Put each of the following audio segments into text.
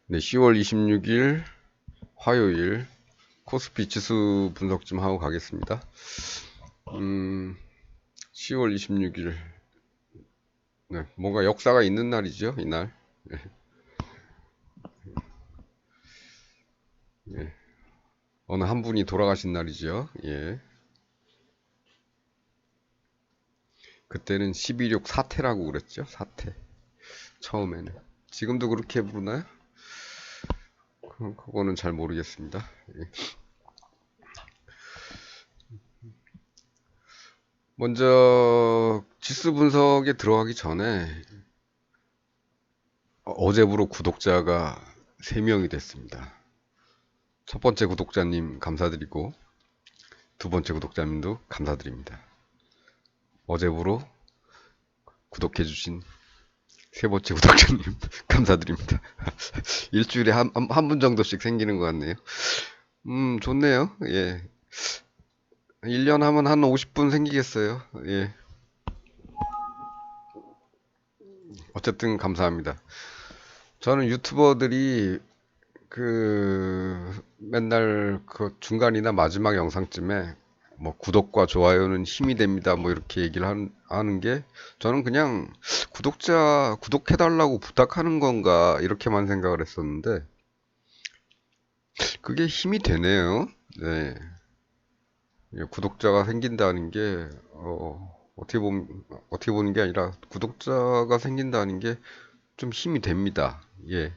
네, 10월 26일 화요일 코스피 지수 분석 좀 하고 가겠습니다. 10월 26일 네, 뭔가 역사가 있는 날이죠, 이날. 예, 어느 한 분이 돌아가신 날이죠. 예. 그때는 11.6 사태라고 그랬죠, 사태. 처음에는. 지금도 그렇게 부르나요? 그거는 잘 모르겠습니다. 예. 먼저 지수 분석에 들어가기 전에 어제부로 구독자가 3명이 됐습니다. 첫 번째 구독자님 감사드리고 두 번째 구독자님도 감사드립니다. 어제부로 구독해주신 세 번째 구독자님 감사드립니다. 일주일에 한 분 정도씩 생기는 것 같네요. 좋네요. 예. 1년 하면 한 50분 생기겠어요. 예. 어쨌든 감사합니다. 저는 유튜버들이 맨날 그 중간이나 마지막 영상쯤에 뭐 구독과 좋아요는 힘이 됩니다. 뭐 이렇게 얘기를 하는 게 저는 그냥 구독해달라고 부탁하는 건가 이렇게만 생각을 했었는데 그게 힘이 되네요. 네. 예, 구독자가 생긴다는 게 어떻게 보는 게 아니라 구독자가 생긴다는 게 좀 힘이 됩니다. 예.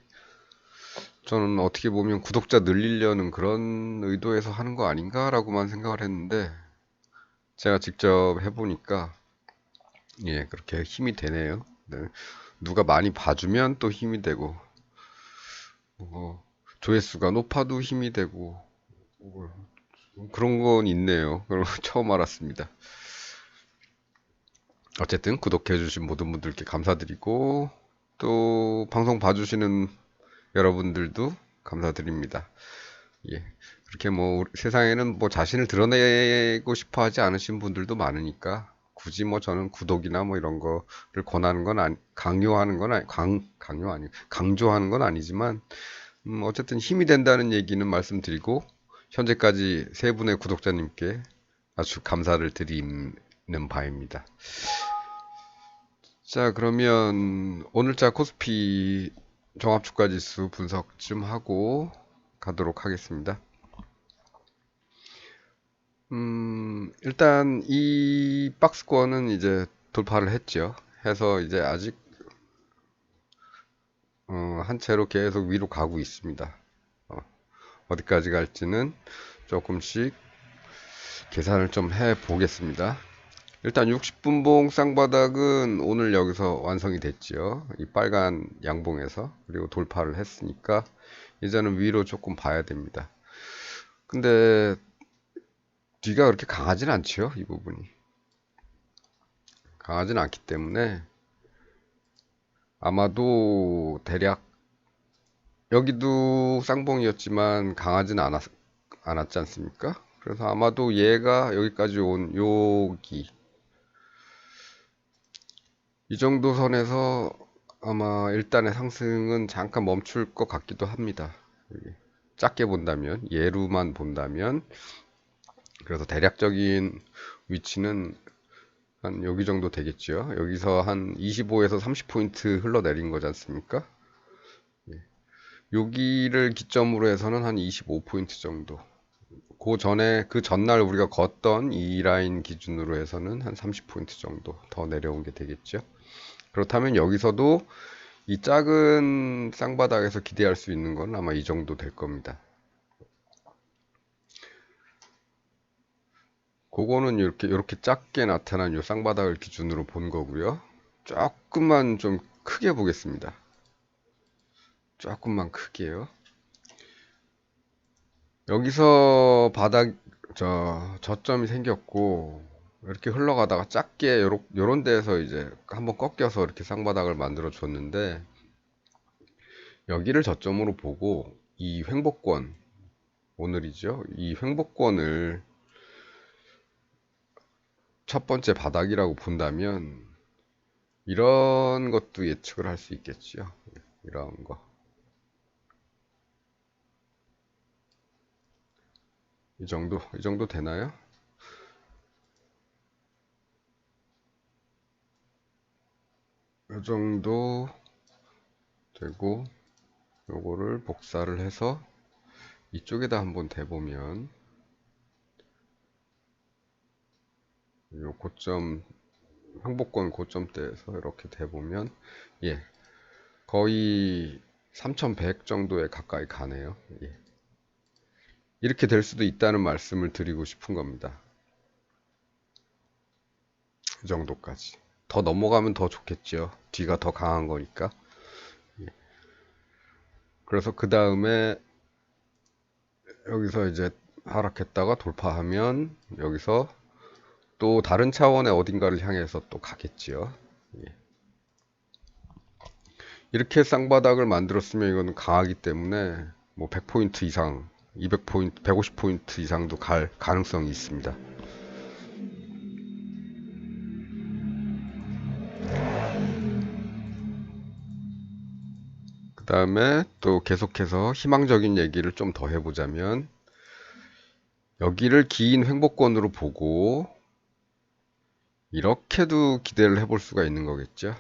저는 어떻게 보면 구독자 늘리려는 그런 의도에서 하는 거 아닌가라고만 생각을 했는데 제가 직접 해보니까 예, 그렇게 힘이 되네요. 네. 누가 많이 봐주면 또 힘이 되고 조회수가 높아도 힘이 되고 그런 건 있네요. 그런 거 처음 알았습니다. 어쨌든 구독해주신 모든 분들께 감사드리고 또 방송 봐주시는 여러분들도 감사드립니다. 예. 그렇게 뭐 세상에는 뭐 자신을 드러내고 싶어 하지 않으신 분들도 많으니까 굳이 뭐 저는 구독이나 뭐 이런 거를 권하는 건 강요하는 건 강요 아니 강조하는 건 아니지만 어쨌든 힘이 된다는 얘기는 말씀드리고 현재까지 세 분의 구독자님께 아주 감사를 드리는 바입니다. 자, 그러면 오늘자 코스피 종합주가지수 분석 좀 하고 가도록 하겠습니다. 일단 이 박스권은 이제 돌파를 했죠. 해서 이제 아직 한 채로 계속 위로 가고 있습니다. 어디까지 갈지는 조금씩 계산을 좀 해 보겠습니다. 일단 60분봉 쌍바닥은 오늘 여기서 완성이 됐죠. 이 빨간 양봉에서. 그리고 돌파를 했으니까 이제는 위로 조금 봐야 됩니다. 근데 뒤가 그렇게 강하진 않죠. 이 부분이. 강하진 않기 때문에 아마도 대략 여기도 쌍봉이었지만 강하진 않았지 않습니까? 그래서 아마도 얘가 여기까지 온 여기 이 정도 선에서 아마 일단의 상승은 잠깐 멈출 것 같기도 합니다. 작게 본다면 예루만 본다면 그래서 대략적인 위치는 한 여기 정도 되겠죠. 여기서 한 25에서 30포인트 흘러내린 거지 않습니까? 여기를 기점으로 해서는 한 25포인트 정도. 그 전날 우리가 걷던 이 라인 기준으로 해서는 한 30포인트 정도 더 내려온 게 되겠죠. 그렇다면 여기서도 이 작은 쌍바닥에서 기대할 수 있는 건 아마 이 정도 될 겁니다. 그거는 이렇게 작게 나타난 이 쌍바닥을 기준으로 본 거고요. 조금만 좀 크게 보겠습니다. 조금만 크게요. 여기서 저점이 생겼고 이렇게 흘러가다가 작게 요런 데에서 이제 한번 꺾여서 이렇게 쌍바닥을 만들어 줬는데 여기를 저점으로 보고 이 횡보권 오늘이죠. 이 횡보권을 첫 번째 바닥이라고 본다면 이런 것도 예측을 할 수 있겠죠. 이런 거. 이 정도 되나요? 이 정도 되고, 요거를 복사를 해서 이쪽에다 한번 대보면, 요 고점, 항복권 고점대에서 이렇게 대보면, 예, 거의 3100 정도에 가까이 가네요. 예. 이렇게 될 수도 있다는 말씀을 드리고 싶은 겁니다. 이 정도까지. 더 넘어가면 더 좋겠죠. 뒤가 더 강한 거니까. 그래서 그 다음에 여기서 이제 하락했다가 돌파하면 여기서 또 다른 차원의 어딘가를 향해서 또 가겠지요. 예. 이렇게 쌍바닥을 만들었으면 이거는 강하기 때문에 뭐 100포인트 이상, 200포인트, 150포인트 이상도 갈 가능성이 있습니다. 그 다음에 또 계속해서 희망적인 얘기를 좀 더 해보자면 여기를 긴 횡보권으로 보고 이렇게도 기대를 해볼 수가 있는 거겠죠.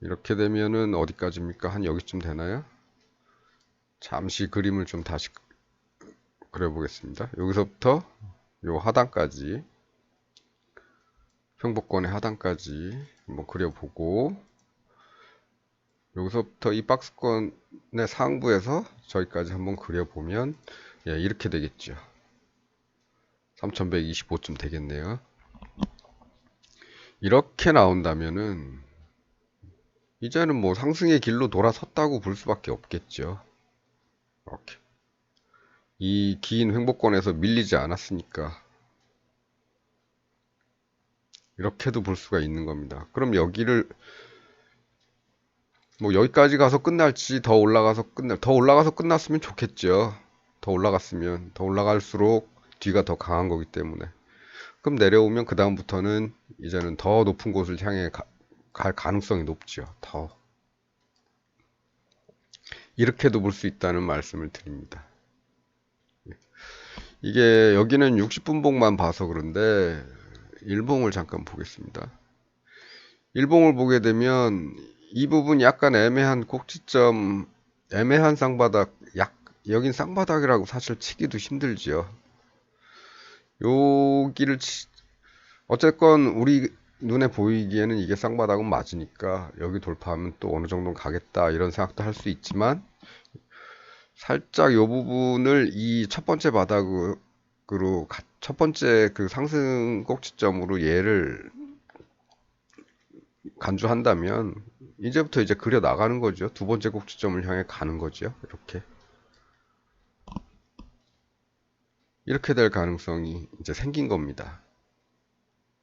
이렇게 되면은 어디까지입니까? 한 여기쯤 되나요? 잠시 그림을 좀 다시 그려보겠습니다. 여기서부터 요 하단까지, 횡보권의 하단까지 한번 그려보고 여기서부터 이 박스권의 상부에서 저기까지 한번 그려보면 예, 이렇게 되겠죠. 3125쯤 되겠네요. 이렇게 나온다면은 이제는 뭐 상승의 길로 돌아섰다고 볼 수밖에 없겠죠. 이렇게. 이 긴 횡보권에서 밀리지 않았으니까 이렇게도 볼 수가 있는 겁니다. 그럼 여기를 뭐 여기까지 가서 끝날지 더 올라가서 끝났으면 좋겠죠. 더 올라갈수록 뒤가 더 강한 거기 때문에. 그럼 내려오면 그 다음부터는 이제는 더 높은 곳을 향해 갈 가능성이 높죠. 더. 이렇게도 볼 수 있다는 말씀을 드립니다. 이게 여기는 60분봉만 봐서 그런데 일봉을 잠깐 보겠습니다. 일봉을 보게 되면 이 부분 약간 애매한 꼭지점, 애매한 쌍바닥, 여긴 쌍바닥이라고 사실 치기도 힘들지요. 여기를 어쨌건 우리 눈에 보이기에는 이게 쌍바닥은 맞으니까 여기 돌파하면 또 어느 정도 가겠다 이런 생각도 할 수 있지만 살짝 요 부분을 이 첫 번째 바닥으로 첫 번째 그 상승 꼭지점으로 얘를 간주한다면 이제부터 이제 그려 나가는 거죠. 두 번째 꼭지점을 향해 가는 거죠. 이렇게 될 가능성이 이제 생긴 겁니다.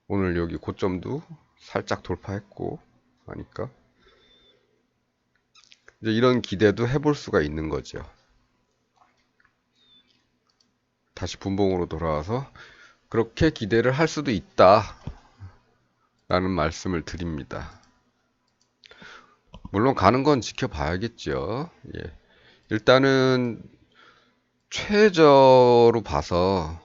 오늘 여기 고점도 살짝 돌파했고 하니까 이제 이런 기대도 해볼 수가 있는 거죠. 다시 분봉으로 돌아와서 그렇게 기대를 할 수도 있다 라는 말씀을 드립니다. 물론 가는 건 지켜봐야겠죠. 예. 일단은 최저로 봐서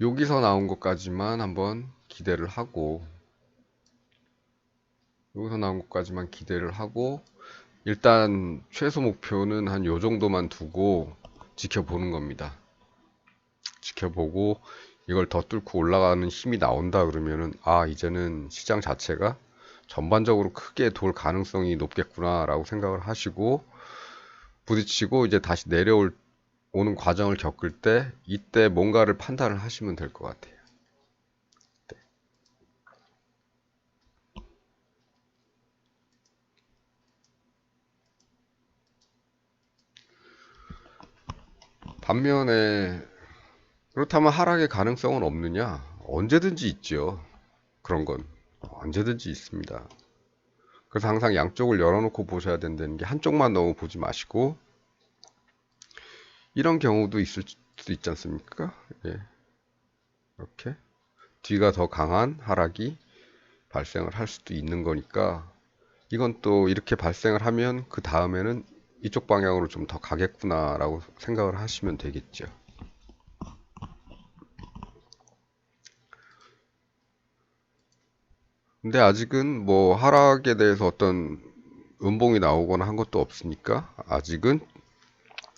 여기서 나온 것까지만 한번 기대를 하고 일단 최소 목표는 한 요 정도만 두고 지켜보는 겁니다. 지켜보고 이걸 더 뚫고 올라가는 힘이 나온다 그러면은 이제는 시장 자체가 전반적으로 크게 돌 가능성이 높겠구나 라고 생각을 하시고 부딪히고 이제 다시 오는 과정을 겪을 때 이때 뭔가를 판단을 하시면 될 것 같아요. 반면에 그렇다면 하락의 가능성은 없느냐? 언제든지 있죠. 그런 건 언제든지 있습니다. 그래서 항상 양쪽을 열어놓고 보셔야 된다는 게 한쪽만 너무 보지 마시고 이런 경우도 있을 수 있지 않습니까? 예, 이렇게 뒤가 더 강한 하락이 발생을 할 수도 있는 거니까 이건 또 이렇게 발생을 하면 그 다음에는 이쪽 방향으로 좀 더 가겠구나라고 생각을 하시면 되겠죠. 근데 아직은 뭐 하락에 대해서 어떤 음봉이 나오거나 한 것도 없으니까 아직은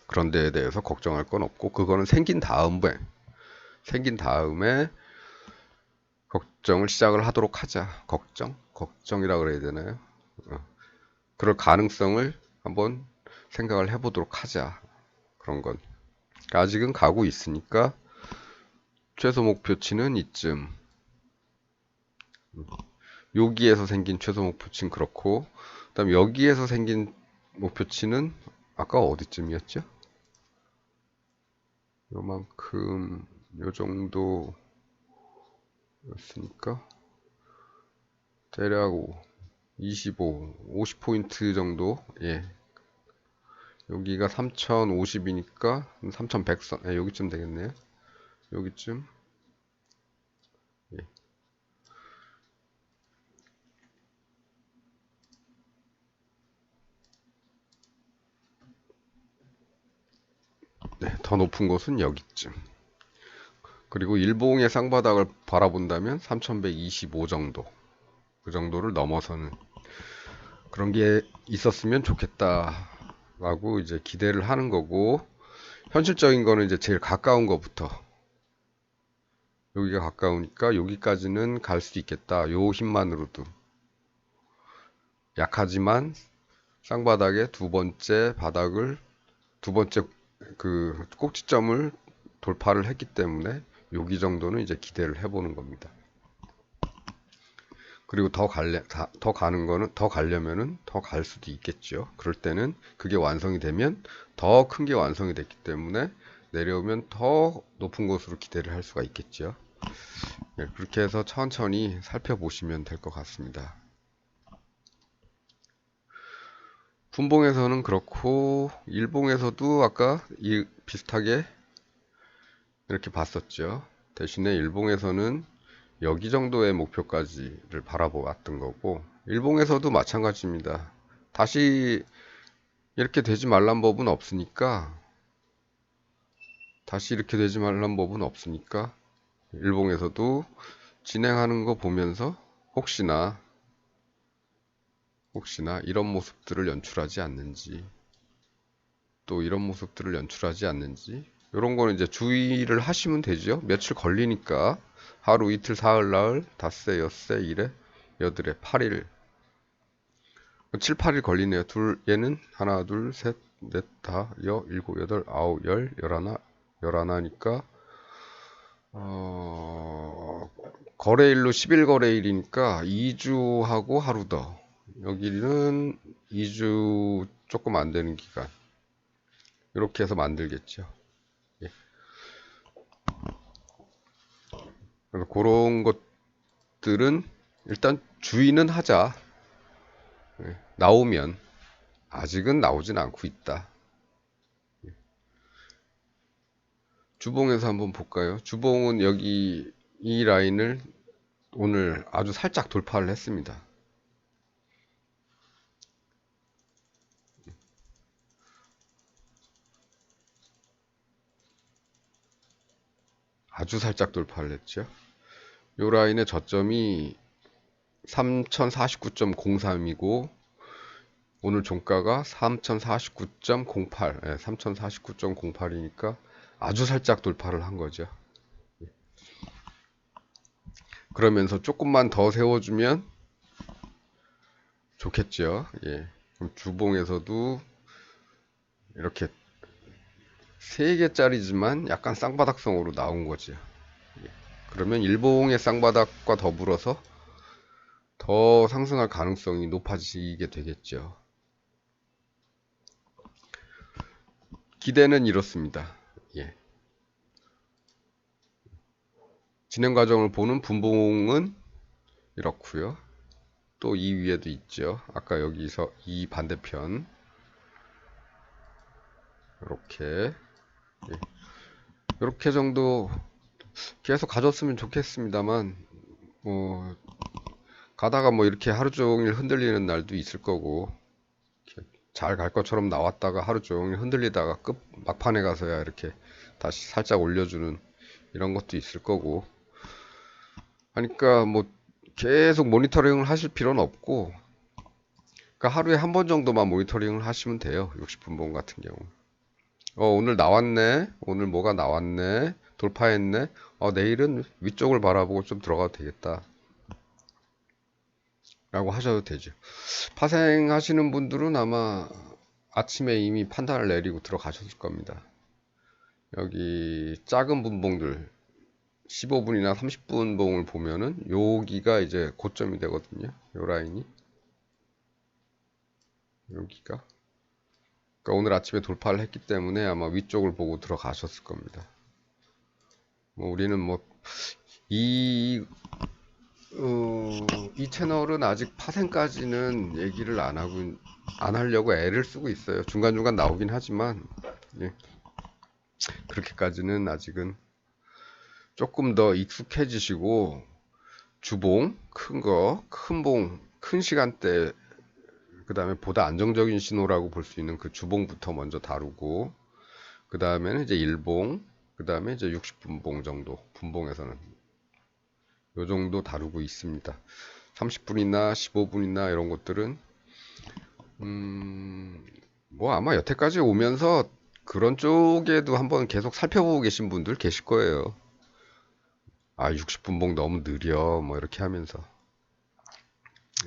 그런 데에 대해서 걱정할 건 없고, 그거는 생긴 다음에 걱정을 시작을 하도록 하자. 걱정이라 그래야 되나요? 그럴 가능성을 한번 생각을 해보도록 하자. 그런 건. 아직은 가고 있으니까 최소 목표치는 이쯤. 여기에서 생긴 최소 목표치는 그렇고, 그다음 여기에서 생긴 목표치는 아까 어디쯤이었죠? 요만큼, 요 정도였으니까 대략 25, 50포인트 정도. 예. 여기가 3050이니까 3100선. 예, 여기쯤 되겠네요. 여기쯤. 예. 네, 더 높은 곳은 여기쯤. 그리고 일봉의 쌍바닥을 바라본다면 3125 정도. 그 정도를 넘어서는 그런 게 있었으면 좋겠다라고 이제 기대를 하는 거고, 현실적인 거는 이제 제일 가까운 거부터, 여기가 가까우니까 여기까지는 갈 수 있겠다. 요 힘만으로도. 약하지만 쌍바닥의 두 번째 그 꼭지점을 돌파를 했기 때문에 여기 정도는 이제 기대를 해보는 겁니다. 그리고 더 가는 거는, 더 가려면은 더 갈 수도 있겠죠. 그럴 때는 그게 완성이 되면 더 큰 게 완성이 됐기 때문에 내려오면 더 높은 곳으로 기대를 할 수가 있겠죠. 네, 그렇게 해서 천천히 살펴보시면 될 것 같습니다. 분봉에서는 그렇고, 일봉에서도 아까 비슷하게 이렇게 봤었죠. 대신에 일봉에서는 여기 정도의 목표까지를 바라보았던 거고, 일봉에서도 마찬가지입니다. 다시 이렇게 되지 말란 법은 없으니까, 일봉에서도 진행하는 거 보면서 혹시나 이런 모습들을 연출하지 않는지, 또 이런 모습들을 연출하지 않는지, 이런 거는 이제 주의를 하시면 되죠. 며칠 걸리니까. 하루, 이틀, 사흘, 나흘, 닷새, 엿새, 일회, 여드레, 8일, 7, 8일 걸리네요. 얘는 하나, 둘, 셋, 넷, 다, 일곱, 여덟, 아홉, 열하나니까, 거래일로 10일 거래일이니까 2주하고 하루 더. 여기는 2주 조금 안 되는 기간. 이렇게 해서 만들겠죠. 예. 그래서 그런 것들은 일단 주의는 하자. 예. 나오면, 아직은 나오진 않고 있다. 주봉에서 한번 볼까요? 주봉은 여기 이 라인을 오늘 아주 살짝 돌파를 했습니다. 아주 살짝 돌파를 했죠. 이 라인의 저점이 3049.03이고 오늘 종가가 3049.08, 3049.08이니까 아주 살짝 돌파를 한 거죠. 그러면서 조금만 더 세워주면 좋겠죠. 예. 그럼 주봉에서도 이렇게 3개짜리지만 약간 쌍바닥성으로 나온 거죠. 예. 그러면 일봉의 쌍바닥과 더불어서 더 상승할 가능성이 높아지게 되겠죠. 기대는 이렇습니다. 예. 진행 과정을 보는 분봉은 이렇고요. 또 이 위에도 있죠. 아까 여기서 이 반대편 이렇게 이렇게 정도 계속 가졌으면 좋겠습니다만 뭐 가다가 뭐 이렇게 하루 종일 흔들리는 날도 있을 거고, 잘 갈 것처럼 나왔다가 하루 종일 흔들리다가 끝 막판에 가서야 이렇게 다시 살짝 올려주는 이런 것도 있을 거고 하니까 뭐 계속 모니터링을 하실 필요는 없고, 그러니까 하루에 한 번 정도만 모니터링을 하시면 돼요. 60분봉 같은 경우. 오늘 나왔네. 오늘 뭐가 나왔네. 돌파했네. 내일은 위쪽을 바라보고 좀 들어가도 되겠다. 라고 하셔도 되죠. 파생하시는 분들은 아마 아침에 이미 판단을 내리고 들어가셨을 겁니다. 여기 작은 분봉들 15분이나 30분 봉을 보면은 여기가 이제 고점이 되거든요. 요 라인이 여기가. 그러니까 오늘 아침에 돌파를 했기 때문에 아마 위쪽을 보고 들어가셨을 겁니다. 뭐 우리는 이, 이 채널은 아직 파생까지는 얘기를 안 하려고 애를 쓰고 있어요. 중간중간 나오긴 하지만, 예, 그렇게까지는 아직은 조금 더 익숙해지시고, 주봉, 큰 거, 큰 봉, 큰 시간대, 그 다음에 보다 안정적인 신호라고 볼 수 있는 그 주봉부터 먼저 다루고, 그 다음에는 이제 일봉, 그 다음에 이제 60분봉 정도, 분봉에서는 요 정도 다루고 있습니다. 30분이나 15분이나 이런 것들은 뭐 아마 여태까지 오면서 그런 쪽에도 한번 계속 살펴보고 계신 분들 계실 거예요. 60분봉 너무 느려 뭐 이렇게 하면서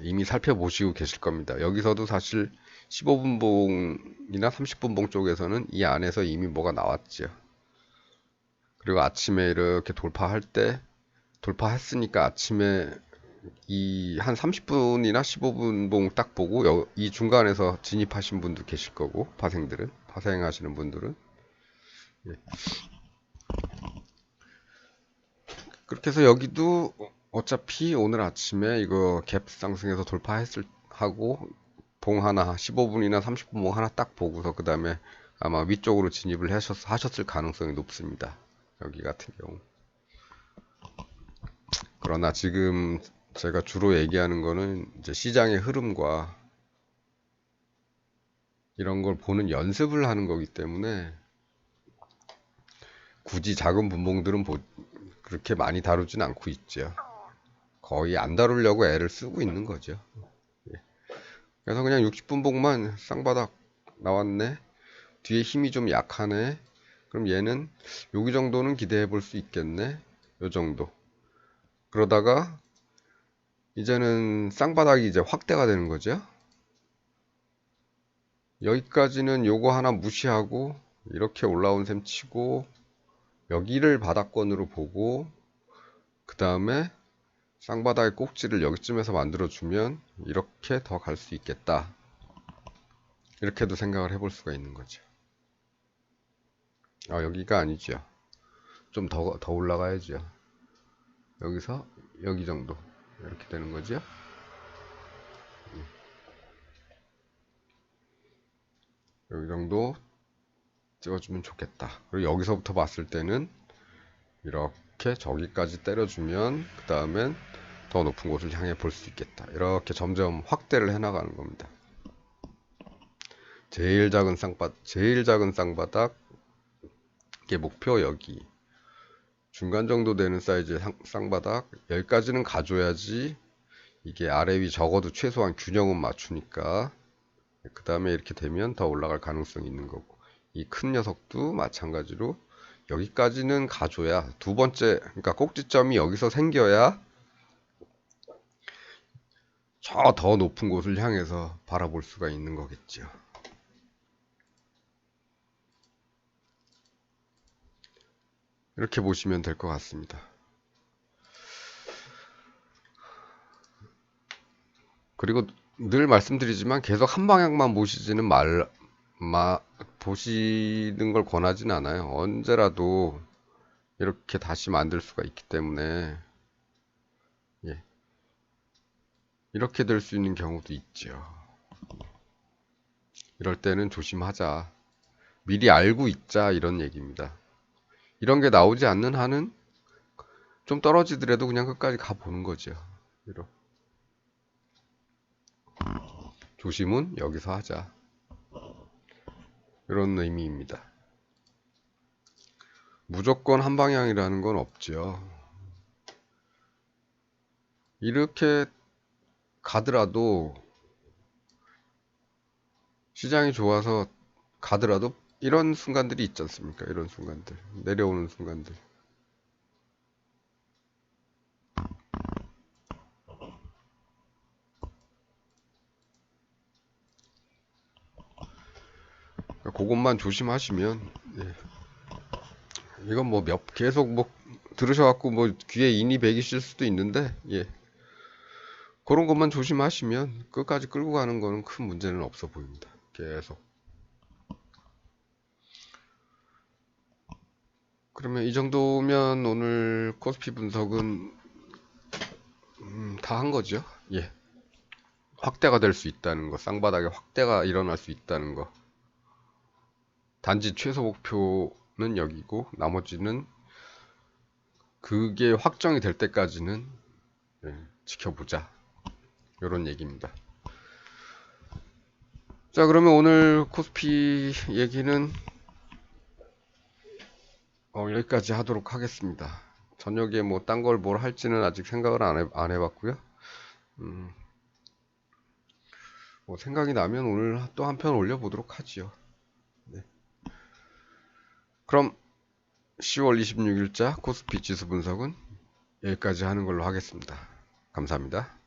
이미 살펴보시고 계실 겁니다. 여기서도 사실 15분봉이나 30분봉 쪽에서는 이 안에서 이미 뭐가 나왔죠. 그리고 아침에 이렇게 돌파했으니까 아침에 이 한 30분이나 15분봉 딱 보고 이 중간에서 진입하신 분도 계실 거고, 파생하시는 분들은. 예. 그렇게 해서 여기도 어차피 오늘 아침에 이거 갭 상승해서 하고 봉 하나 15분이나 30분 봉 하나 딱 보고서 그 다음에 아마 위쪽으로 진입을 하셨을 가능성이 높습니다. 여기 같은 경우. 그러나 지금 제가 주로 얘기하는 거는 이제 시장의 흐름과 이런 걸 보는 연습을 하는 거기 때문에 굳이 작은 분봉들은 그렇게 많이 다루진 않고 있죠. 거의 안 다루려고 애를 쓰고 있는 거죠. 예. 그래서 그냥 60분봉만 쌍바닥 나왔네. 뒤에 힘이 좀 약하네. 그럼 얘는 여기 정도는 기대해 볼 수 있겠네. 요 정도. 그러다가 이제는 쌍바닥이 이제 확대가 되는 거죠. 여기까지는 요거 하나 무시하고 이렇게 올라온 셈 치고 여기를 바닥권으로 보고 그 다음에 쌍바닥의 꼭지를 여기쯤에서 만들어주면 이렇게 더 갈 수 있겠다. 이렇게도 생각을 해볼 수가 있는 거죠. 여기가 아니죠. 좀 더 올라가야죠. 여기서 여기 정도 이렇게 되는 거죠. 여기 정도 찍어주면 좋겠다. 그리고 여기서부터 봤을 때는 이렇게 저기까지 때려주면 그 다음엔 더 높은 곳을 향해 볼 수 있겠다. 이렇게 점점 확대를 해나가는 겁니다. 제일 작은 쌍바닥 이게 목표 여기 중간 정도 되는 사이즈의 쌍바닥 여기까지는 가줘야지 이게 아래 위 적어도 최소한 균형은 맞추니까 그 다음에 이렇게 되면 더 올라갈 가능성이 있는 거고 이 큰 녀석도 마찬가지로 여기까지는 가줘야 두 번째 그러니까 꼭지점이 여기서 생겨야 저 더 높은 곳을 향해서 바라볼 수가 있는 거겠죠. 이렇게 보시면 될 것 같습니다. 그리고 늘 말씀드리지만 계속 한 방향만 보시는 걸 권하진 않아요. 언제라도 이렇게 다시 만들 수가 있기 때문에 예. 이렇게 될 수 있는 경우도 있죠. 이럴 때는 조심하자. 미리 알고 있자 이런 얘기입니다. 이런 게 나오지 않는 한은 좀 떨어지더라도 그냥 끝까지 가보는 거죠. 이렇게. 조심은 여기서 하자. 이런 의미입니다. 무조건 한 방향이라는 건 없죠. 이렇게 가더라도 시장이 좋아서 가더라도 이런 순간들이 있지 않습니까? 이런 순간들, 내려오는 순간들. 그것만 조심하시면, 예. 이건 뭐 계속 뭐 들으셔갖고 뭐 귀에 인이 배기실 수도 있는데, 예. 그런 것만 조심하시면 끝까지 끌고 가는 거는 큰 문제는 없어 보입니다. 계속. 그러면 이 정도면 오늘 코스피 분석은 다 한 거죠. 예. 확대가 될 수 있다는 거, 쌍바닥에 확대가 일어날 수 있다는 거. 단지 최소 목표는 여기고 나머지는 그게 확정이 될 때까지는 예, 지켜보자. 이런 얘기입니다. 자, 그러면 오늘 코스피 얘기는 여기까지 하도록 하겠습니다. 저녁에 뭐 딴 걸 뭘 할지는 아직 생각을 안 해봤고요. 뭐 생각이 나면 오늘 또 한 편 올려보도록 하지요. 네. 그럼 10월 26일자 코스피 지수 분석은 여기까지 하는 걸로 하겠습니다. 감사합니다.